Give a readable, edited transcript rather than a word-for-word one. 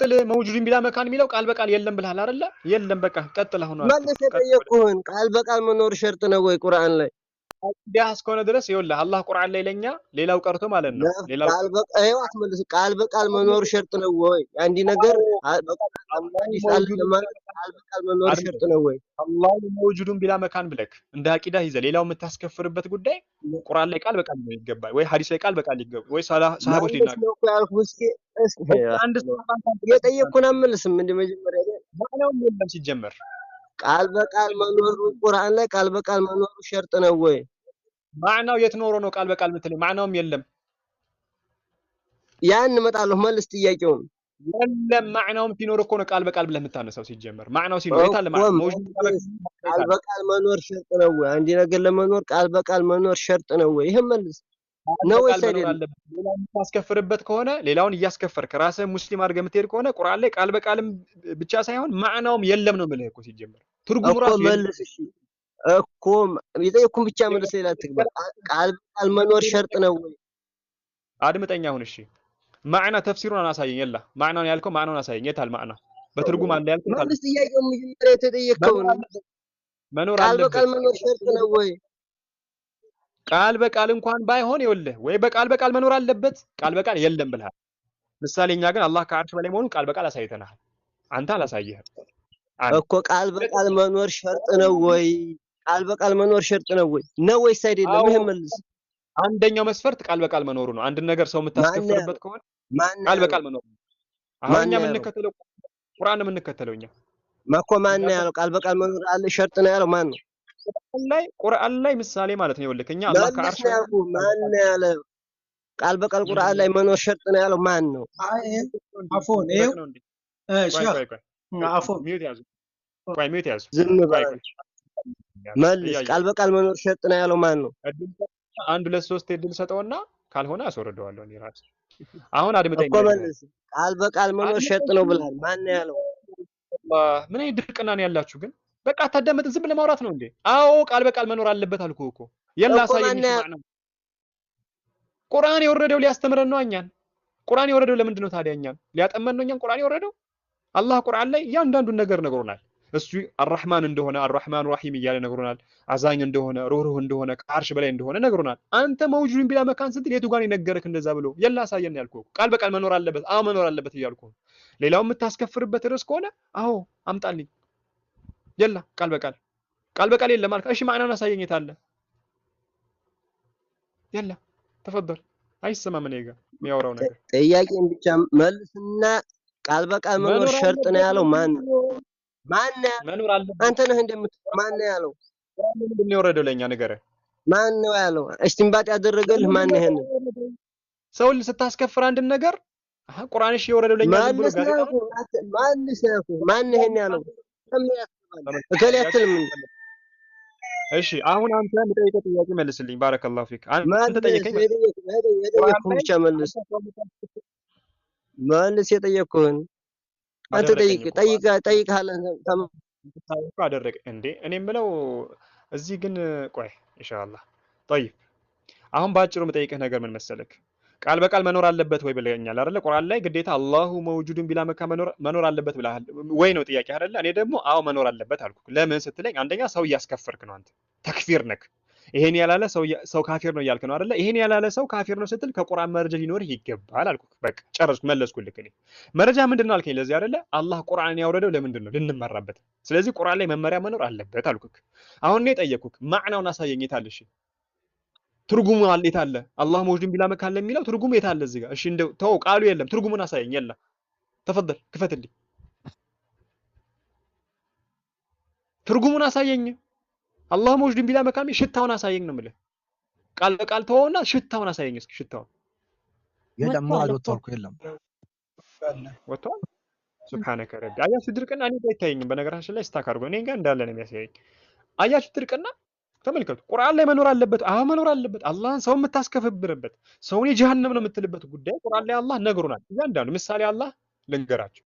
ቀጥል መውጁድን ቢላ መካን የሚለው ቃል በቃል የለም ብለሃል አይደለ? የለም በቃ ቀጥል። አሁን መልስ የጠየቅኩህን ቃል በቃል መኖር ሸርጥ ነው ወይ ቁርአን ላይ? ዲያ እስከሆነ ድረስ ይኸውልህ አላህ ቁርአን ላይ ለኛ ሌላው ቀርቶ ማለት ነው ሌላው ቃል በቃል አትመልስ። ቃል በቃል መኖር ሸርጥ ነው ወይ? አንዲ ነገር ሐዲስ አለ ለማለት ቃል በቃል መኖር ሸርጥ ነው ወይ? አላህ መውጁድን ቢላ መካን ብለክ እንደ አቂዳ ይዘህ ሌላው የምታስከፍርበት ጉዳይ ቁርአን ላይ ቃል በቃል ነው ይገባል ወይ ሐዲስ ላይ ቃል በቃል ይገባል ወይ ሰሃቦች ሊናገሩ አንድ የጠየቅኩህን አትመልስም እንደ መጀመሪያ ማነው የለም ሲጀመር ቃል በቃል መኖር ቁርአን ላይ ቃል በቃል መኖር ሸርጥ ነው ወይ? ማዕናው የት ኖሮ ነው ቃል በቃል የምትለኝ? ማዕናውም የለም። ያን እመጣለሁ መልስ ጥያቄውን። የለም ማዕናውም ሲኖር እኮ ነው ቃል በቃል ብለህ የምታነሳው ሲጀመር። ማዕናው ሲኖር የት አለ ማዕናው? ቃል በቃል መኖር ሸርጥ ነው ወይ? አንድ ነገር ለመኖር ቃል በቃል መኖር ሸርጥ ነው ወይ? ይሄን መልስ ነው ወይስ አይደለም? ሌላውን የምታስከፍርበት ከሆነ ሌላውን እያስከፈርክ ራስህ ሙስሊም አድርገህ የምትሄድ ከሆነ ቁርአን ላይ ቃል በቃልም ብቻ ሳይሆን ማዕናውም የለም ነው የምልህ እኮ ሲጀመር። ትርጉሙ ራሱ መልስ እሺ እኮ የጠየቅኩህን ብቻ መልስ ሌላ አትግባ። ቃል በቃል መኖር ሸርጥ ነው ወይ? አድምጠኝ አሁን እሺ። ማዕና ተፍሲሩን አሳየኝ። የላ ማዕናውን ያልከው ማዕናውን አሳየኝ። የታል ማዕና? በትርጉም አለ ያልከው ታል መልስ ጥያቄው መጀመሪያ የተጠየቀውን መኖር ቃል በቃል መኖር ሸርጥ ነው ወይ? ቃል በቃል እንኳን ባይሆን ይኸውልህ ወይ በቃል በቃል መኖር አለበት ቃል በቃል የለም ብለሃል። ምሳሌ እኛ ግን አላህ ከአርሽ በላይ መሆኑን ቃል በቃል አሳይተናል። አንተ አላሳየህም እኮ ቃል በቃል መኖር ሸርጥ ነው ወይ? ቃል በቃል መኖር ሸርጥ ነው ወይ? ነው ወይስ አይደለም? ይሄን መልስ። አንደኛው መስፈርት ቃል በቃል መኖሩ ነው። አንድ ነገር ሰው የምታስከፍርበት ከሆነ ቃል በቃል መኖሩ ነው። አሁን እኛ የምንከተለው ቁርአን የምንከተለው እኛ ማኮ ማን ነው ያለው? ቃል በቃል መኖር አለ ሸርጥ ነው ያለው ማን ነው? ቁርአን ላይ ምሳሌ ማለት ነው። ይኸውልህ እኛ አላህ ከአርሽ ማን ነው ያለው? ቃል በቃል ቁርአን ላይ መኖር ሸርጥ ነው ያለው ማን ነው? አፎን ይኸው አፎን ሚውት ያዙ። ቆይ ሚውት ያዙ። ዝም በል መልስ። ቃል በቃል መኖር ሸርጥ ነው ያለው ማን ነው? አንድ ሁለት ሶስት እድል ሰጠውና ካልሆነ አስወርደዋለሁ እኔ ራሴ። አሁን አድምጠኝ እኮ መልስ። ቃል በቃል መኖር ሸርጥ ነው ብለሃል። ማን ነው ያለው? ምን አይነት ድርቅና ነው ያላችሁ ግን? በቃ አታዳምጥ፣ ዝም ብለህ ማውራት ነው እንዴ? አዎ ቃል በቃል መኖር አለበት አልኩህ እኮ። የላ ሳይኝ ነው ቁርአን የወረደው ሊያስተምረን ነው እኛን። ቁርአን የወረደው ለምንድን ነው ታዲያ? እኛን ሊያጠመን ነው እኛን ቁርአን የወረደው። አላህ ቁርአን ላይ እያንዳንዱን ነገር ነግሮናል። እሱ አርራህማን እንደሆነ አርራህማን ራሂም እያለ ነግሮናል። አዛኝ እንደሆነ ሩህሩህ እንደሆነ ከአርሽ በላይ እንደሆነ ነግሮናል። አንተ መውጁድን ቢላ መካን ስትል የቱ ጋር የነገረክ እንደዛ ብሎ? የላ ሳየን ያልኩህ ቃል በቃል መኖር አለበት። አዎ መኖር አለበት እያልኩህ። ሌላው የምታስከፍርበት ርዕስ ከሆነ አዎ አምጣልኝ። የላ ቃል በቃል የለም አልክ። እሺ ማዕናውን አሳየኝ የት አለ? የላ ተፈضل አይሰማም እኔ ጋር የሚያወራው ነገር። ጥያቄን ብቻ መልስና ቃል በቃል መኖር ሸርጥ ነው ያለው ማን ነው? ማን ነው መኖር አለበት? አንተ ነህ እንደምትለው ማን ነው ያለው? ምንድን ነው የወረደው ለኛ ንገረኝ። ማን ነው ያለው? እስቲንባጥ ያደረገልህ ማን ነው? ይሄን ሰው ስታስከፍር አንድን ነገር ቁርአን እሺ የወረደው ለኛ ብሎ ጋዜጣው ማን ነው ይሄን ያለው? እከሌ አትልም። እሺ አሁን አንተ የምጠይቀው ጥያቄ መልስልኝ። ባረከላሁ ፊክ። አንተ ጠየቀኝ የጠየቅኩህን ብቻ መልስ። መልስ የጠየቅኩህን አንተ ጠይቀሃል። ታውቁ አደረገ እንዴ? እኔ የምለው እዚህ ግን ቆይ ኢንሻአላህ طيب አሁን ባጭሩ የምጠይቅህ ነገር ምን መሰለክ? ቃል በቃል መኖር አለበት ወይ ብለኛል አይደለ? ቁርአን ላይ ግዴታ አላሁ መውጁድን ቢላ መካ መኖር አለበት ብለሃል ወይ ነው ጥያቄ አይደለ? እኔ ደግሞ አዎ መኖር አለበት አልኩ። ለምን ስትለኝ አንደኛ ሰው እያስከፈርክ ነው አንተ፣ ተክፊር ነክ። ይሄን ያላለ ሰው ካፊር ነው እያልክ ነው አይደለ? ይሄን ያላለ ሰው ካፊር ነው ስትል ከቁርአን መረጃ ሊኖርህ ይገባል አልኩ። በቃ ጨረስኩ፣ መለስኩልክ። እኔ መረጃ ምንድነው አልከኝ ለዚህ አይደለ? አላህ ቁርአንን ያወረደው ለምንድን ነው? ልንመራበት። ስለዚህ ቁርአን ላይ መመሪያ መኖር አለበት አልኩክ። አሁን እኔ ጠየቅኩክ ማዕናውን አሳየኝ የት አለ? እሺ ትርጉሙ አለ የት አለ? አላህ መውጁድን ቢላ መካ ለሚለው ትርጉሙ የት አለ? እዚህ ጋር እሺ እንደው ተው ቃሉ የለም፣ ትርጉሙን አሳየኝ። የላ ተፈضل ክፈትልኝ፣ ትርጉሙን አሳየኝ። አላህ መውጁድን ቢላ መካ ሽታውን አሳየኝ ነው የምልህ። ቃል በቃል ተወውና ሽታውን አሳየኝ እስኪ። ሽታውን የለም አልወጣው እኮ የለም ወጥቷል። ሱብሃነከ ረቢ። አያችሁ ድርቅና እኔ አይታየኝም። በነገራችን ላይ ስታክ አድርጎ እኔ ጋር እንዳለ ነው የሚያሳየኝ። አያችሁ ድርቅና ተመልከቱ። ቁርአን ላይ መኖር አለበት። አዎ መኖር አለበት። አላህን ሰው የምታስከፍርበት ሰውን የጀሃነም ነው የምትልበት ጉዳይ ቁርአን ላይ አላህ ነግሮናል። እያንዳንዱ ምሳሌ አላህ ልንገራችሁ።